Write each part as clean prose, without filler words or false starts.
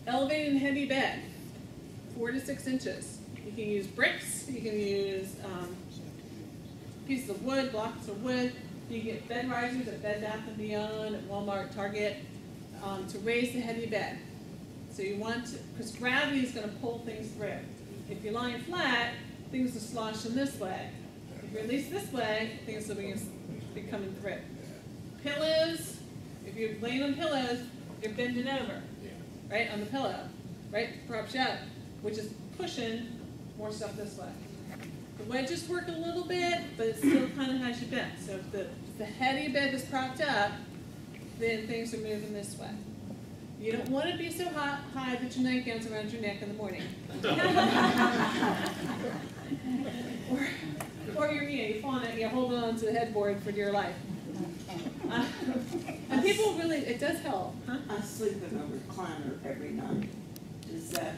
Elevated and heavy bed, 4 to 6 inches. You can use bricks, you can use pieces of wood, blocks of wood. You can get bed risers at Bed Bath & Beyond, at Walmart, Target, to raise the heavy bed. So you want to, because gravity is going to pull things through. If you're lying flat, things will slosh in this way. If you release this way, things will be coming through. Pillows, if you're laying on pillows, you're bending over, right, on the pillow, right, props you up, which is pushing more stuff this way. The wedges work a little bit, but it still kind of has you bent. So if the head of your bed is propped up, then things are moving this way. You don't want to be so high that your nightgown's around your neck in the morning. or you're falling out, you're holding on to the headboard for dear life. And people really, it does help. Huh? I sleep in a recliner every night. Is that?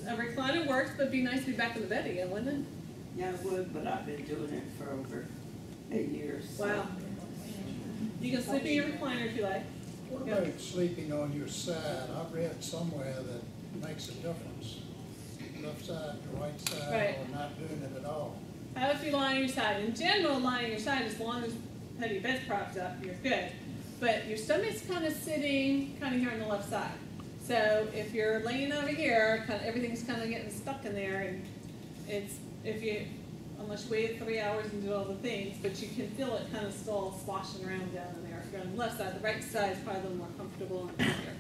A recliner works, but it'd be nice to be back in the bed again, wouldn't it? Yeah, it would, but I've been doing it for over 8 years. So. Wow. You can sleep in your recliner if you like. What about sleeping on your side? I've read somewhere that makes a difference. Left side to right side, right, or not doing it at all. How if you lie on your side? In general, lying on your side, as long as your bed's propped up, you're good. But your stomach's kind of sitting kind of here on the left side. So if you're laying over here, kind of everything's kind of getting stuck in there, and it's unless you wait 3 hours and do all the things, but you can feel it kind of still sloshing around down in there. If you're on the left side, the right side is probably a little more comfortable and easier.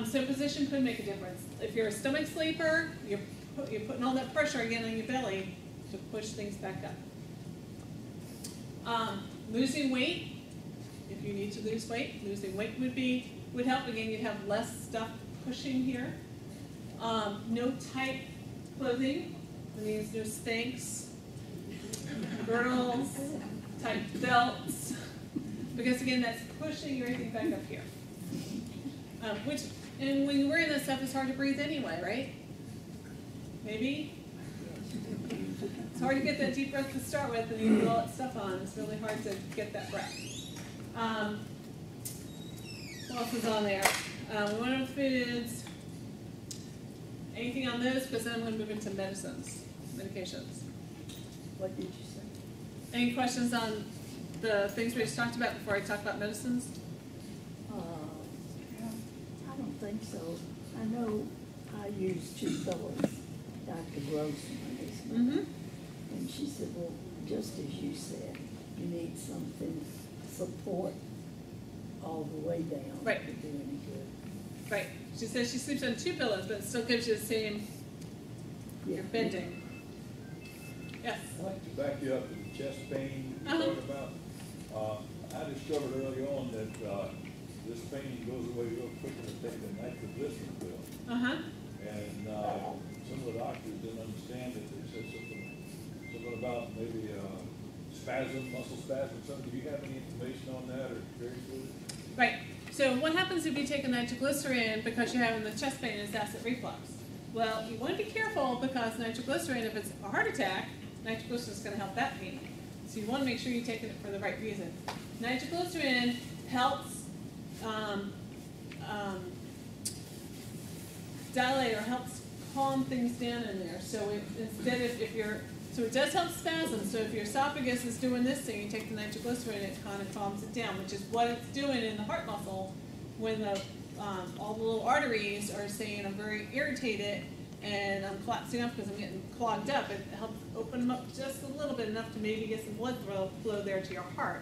So position could make a difference. If you're a stomach sleeper, you're putting all that pressure again on your belly to push things back up. Losing weight, if you need to lose weight, losing weight would help. Again, you'd have less stuff pushing here. No tight clothing. That means no Spanx, girdles, tight belts, because again, that's pushing everything back up here. And when you're wearing that stuff, it's hard to breathe anyway, right? Maybe? It's hard to get that deep breath to start with, and you put all that stuff on. It's really hard to get that breath. What else is on there? We went over foods. Anything on those? Because then I'm going to move into medications. What did you say? Any questions on the things we just talked about before I talk about medicines? I don't think so. I know I use 2 pillows, Dr. Grossman, and she said, well, just as you said, you need something to support all the way down right, to do any good. Right. She says she sleeps on 2 pillows, but it still gives you the same, you're bending. Yes? I'd like to back you up to the chest pain you talked about. I discovered early on that this pain goes away real quick when they take the nitroglycerine pill. And some of the doctors didn't understand it. They said something about maybe spasm, muscle spasm, something. Do you have any information on that or experience with it? Right. So what happens if you take a nitroglycerine because you're having the chest pain is acid reflux? Well, you want to be careful because nitroglycerine, if it's a heart attack, nitroglycerine is going to help that pain. So you want to make sure you're taking it for the right reason. Nitroglycerine helps dilate or helps calm things down in there. So instead of so it does help spasms. So if your esophagus is doing this thing, you take the nitroglycerine, it kind of calms it down, which is what it's doing in the heart muscle when all the little arteries are saying, I'm very irritated and I'm collapsing up because I'm getting clogged up. It helps open them up just a little bit, enough to maybe get some blood flow there to your heart.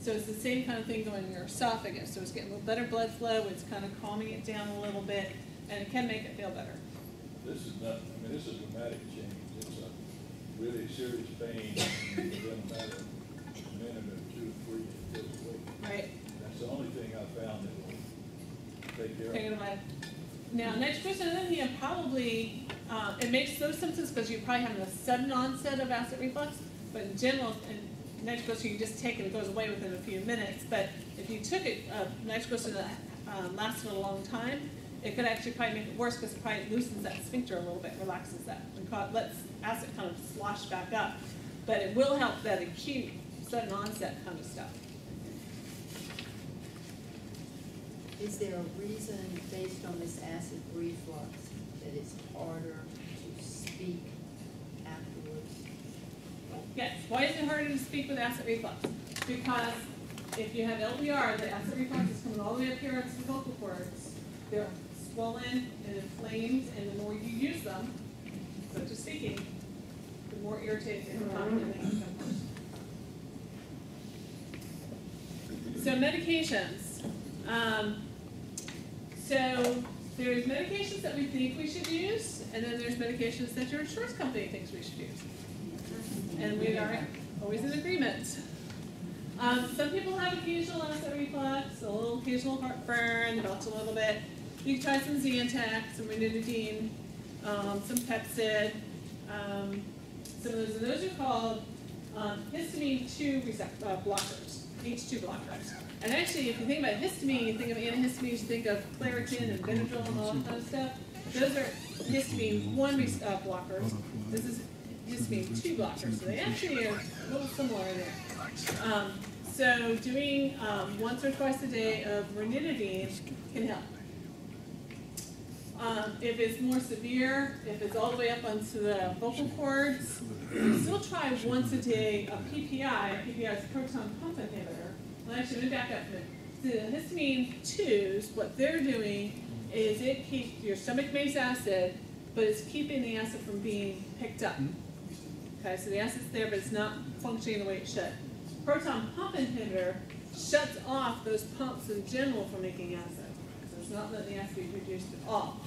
So it's the same kind of thing going in your esophagus. So it's getting a little better blood flow, it's kind of calming it down a little bit, and it can make it feel better. This is not, I mean, this is a dramatic change. It's a really serious pain, and within a matter of a minute or 2 or 3, it goes away. Right. That's the only thing I found that will take care of it. Away. Now, nitroglycerin probably, it makes those symptoms because you're probably having a sudden onset of acid reflux, but in general, nitroglycerin, you just take it, it goes away within a few minutes. But if you took it, nitroglycerin that lasted a long time, it could actually probably make it worse because it probably loosens that sphincter a little bit, relaxes that, and lets acid kind of slosh back up. But it will help that acute, sudden onset kind of stuff. Is there a reason, based on this acid reflux, that it's harder to speak afterwards? Yes, why is it harder to speak with acid reflux? Because if you have LPR, the acid reflux is coming all the way up here to the vocal cords. They're swollen and inflamed, and the more you use them, such as speaking, the more irritated and incontinent they become. So medications. So there's medications that we think we should use, and then there's medications that your insurance company thinks we should use. And we are always in agreement. Some people have occasional acid reflux, a little occasional heartburn, belch a little bit. You can try some Zantac, some ranitidine, some Pepsid, some of those. And those are called histamine 2 blockers, H2 blockers. And actually, if you think about histamine, you think of antihistamines, you think of Claritin and Benadryl and all that kind of stuff. Those are histamine 1 blockers. This is histamine 2 blockers. So they actually are a little similar there. So doing once or twice a day of ranitidine can help. If it's more severe, if it's all the way up onto the vocal cords, you still try once a day a PPI. PPI is a proton pump inhibitor. Well, actually, let me back up a minute. The histamine 2s, what they're doing is it keeps, your stomach makes acid, but it's keeping the acid from being picked up. Okay, so the acid's there, but it's not functioning the way it should. Proton pump inhibitor shuts off those pumps in general from making acid. So it's not letting the acid be produced at all.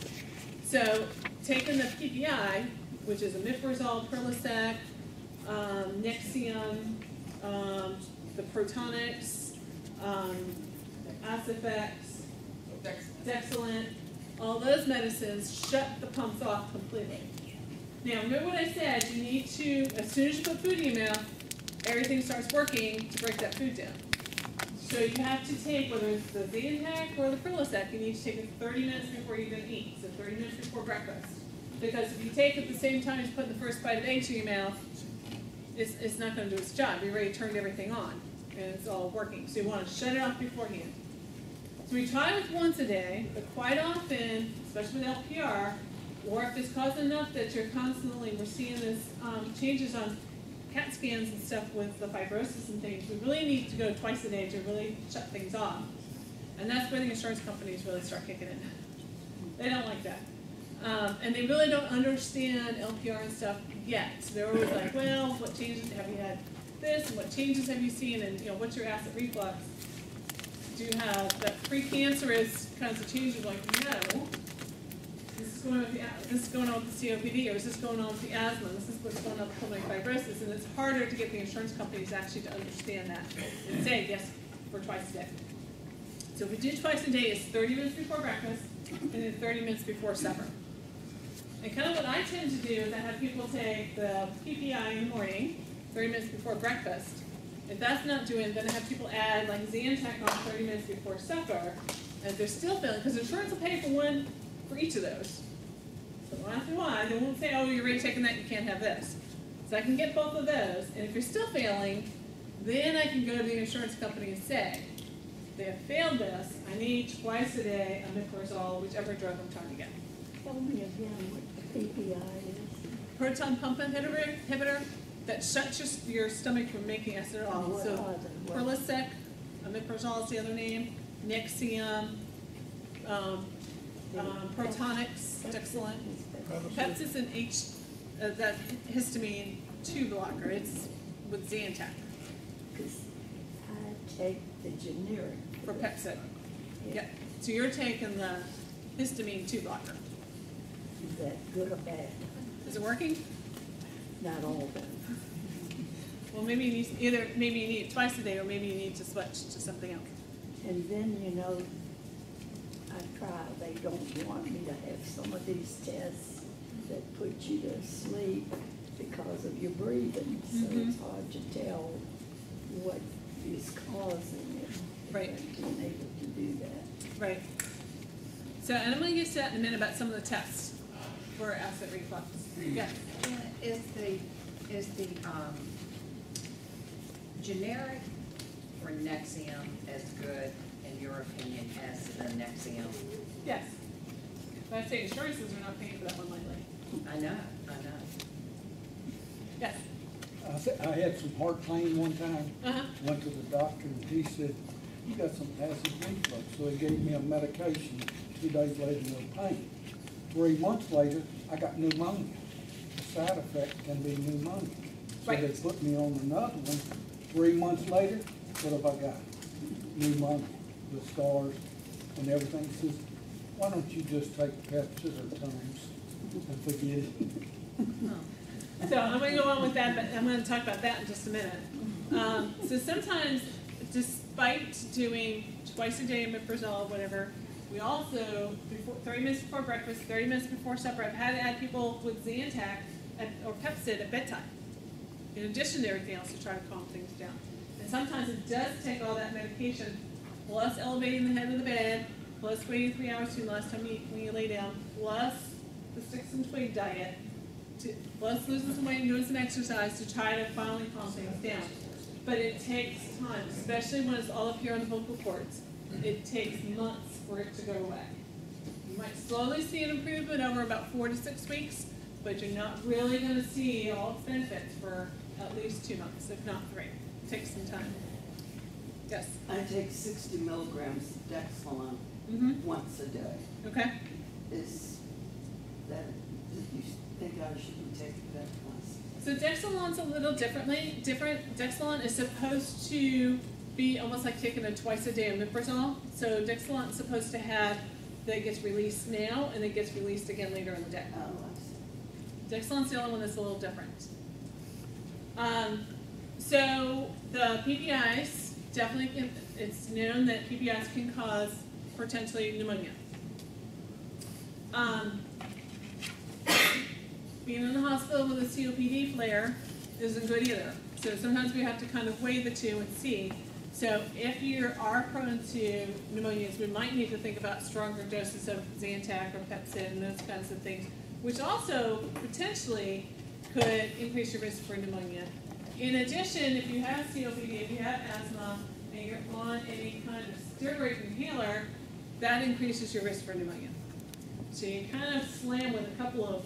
So taking the PPI, which is omeprazole, Perlosec, Nexium, the Protonix, Acifex, Dexilent, all those medicines shut the pumps off completely. Now, remember what I said, you need to, as soon as you put food in your mouth, everything starts working to break that food down. So you have to take, whether it's the Zantac or the Perlosec, you need to take it 30 minutes before you even eat, so 30 minutes before breakfast. Because if you take it at the same time as putting the first bite of eggs in your mouth, it's not going to do its job. You already turned everything on, and it's all working. So you want to shut it off beforehand. So we try with once a day, but quite often, especially with LPR, or if it's causing enough that you're constantly, we're seeing this changes on CAT scans and stuff with the fibrosis and things, we really need to go twice a day to really shut things off. And that's where the insurance companies really start kicking in. They don't like that. And they really don't understand LPR and stuff yet. So they're always like, well, what changes have you had this, and what changes have you seen, and what's your acid reflux? Do you have that precancerous kinds of changes? Like, no. This is going on with the COPD, or is this going on with the asthma? This is what's going on with pulmonary fibrosis, and it's harder to get the insurance companies actually to understand that and say, yes, for twice a day. So if we do twice a day, it's 30 minutes before breakfast, and then 30 minutes before supper. And kind of what I tend to do is I have people take the PPI in the morning, 30 minutes before breakfast. If that's not doing it, then I have people add like Zantac on 30 minutes before supper, and if they're still failing, because insurance will pay for one for each of those. So when I ask why, they won't say, oh, you're already taking that, you can't have this. So I can get both of those, and if you're still failing, then I can go to the insurance company and say, they have failed this, I need twice a day omeprazole, whichever drug I'm trying to get. Tell me again what the PPI is. Proton pump inhibitor that shuts your stomach from making acid at all. So Perlosec, omeprazole is the other name, Nexium, Protonix, Dexilent. Pepsid's an that histamine 2 blocker. It's with Zantac. Because I take the generic. For Pepsid. Yeah. So you're taking the histamine 2 blocker. Is that good or bad? Is it working? Not all of them. Well, maybe you need maybe you need it twice a day, or maybe you need to switch to something else. And then, I try, they don't want me to have some of these tests that put you to sleep because of your breathing. So it's hard to tell what is causing it. Right. Being able to do that. Right. So, and I'm going to get to that in a minute about some of the tests for acid reflux. Yes. Is the generic for Nexium as good in your opinion, has the Nexium? Yes. But I'd say insurances are not paying for that one lately. I know. Yes. I had some heart pain one time, Uh-huh. went to the doctor and he said, you got some acid reflux. So he gave me a medication. 2 days later, no pain. 3 months later, I got pneumonia. The side effect can be pneumonia. So Right. they put me on another one. 3 months later, what have I got? Pneumonia, the scars and everything. He says, why don't you just take Pepsi or Tums and forget it? So I'm going to go on with that, but I'm going to talk about that in just a minute. So sometimes, despite doing twice a day omeprazole, whatever, we also, 30 minutes before breakfast, 30 minutes before supper, I've had to add people with Zantac or Pepsid at bedtime, in addition to everything else to try to calm things down. And sometimes it does take all that medication, plus elevating the head of the bed, plus waiting 3 hours between the last time when you lay down, plus the sticks and twig diet, plus losing some weight and doing some exercise to try to finally calm things down. But it takes time, especially when it's all up here on the vocal cords. It takes months for it to go away. You might slowly see an improvement over about 4 to 6 weeks, but you're not really going to see all its benefits for at least 2 months, if not 3. It takes some time. Yes? I take 60 milligrams of Dexlaon Mm-hmm. once a day. Okay. Is that, do you think I should be taking that once? So Dexlaon's a little different. Dexlaon is supposed to be almost like taking a twice a day omeprazole. So Dexlaon's supposed to have that gets released now and it gets released again later in the day. Oh, I see. Dexlaon's the only one that's a little different. So the PPIs definitely can, it's known that PPIs can cause potentially pneumonia. Being in the hospital with a COPD flare isn't good either. So sometimes we have to kind of weigh the two and see. So if you are prone to pneumonias, we might need to think about stronger doses of Zantac or Pepsid and those kinds of things, which also potentially could increase your risk for pneumonia. In addition, if you have COPD, if you have asthma, and you're on any kind of steroid inhaler, that increases your risk for pneumonia. So you kind of slam with a couple of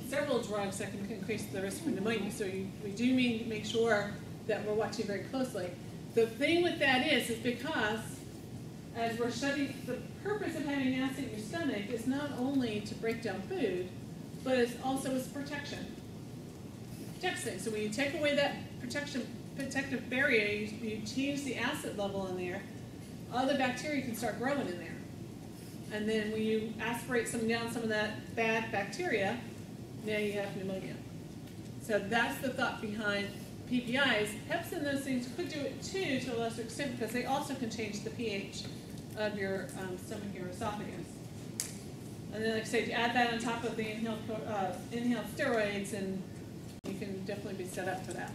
several drugs that can increase the risk for pneumonia. So we do make sure that we're watching very closely. The thing with that is because as we're studying, the purpose of having acid in your stomach is not only to break down food, but it's also as protection. It protects things. So when you take away that protective barrier, you change the acid level in there, other bacteria can start growing in there. And then when you aspirate down some of that bad bacteria, now you have pneumonia. So that's the thought behind PPIs. Pepsin and those things could do it too to a lesser extent because they also can change the pH of your stomach, your esophagus. And then like I said, you add that on top of the inhaled steroids and you can definitely be set up for that.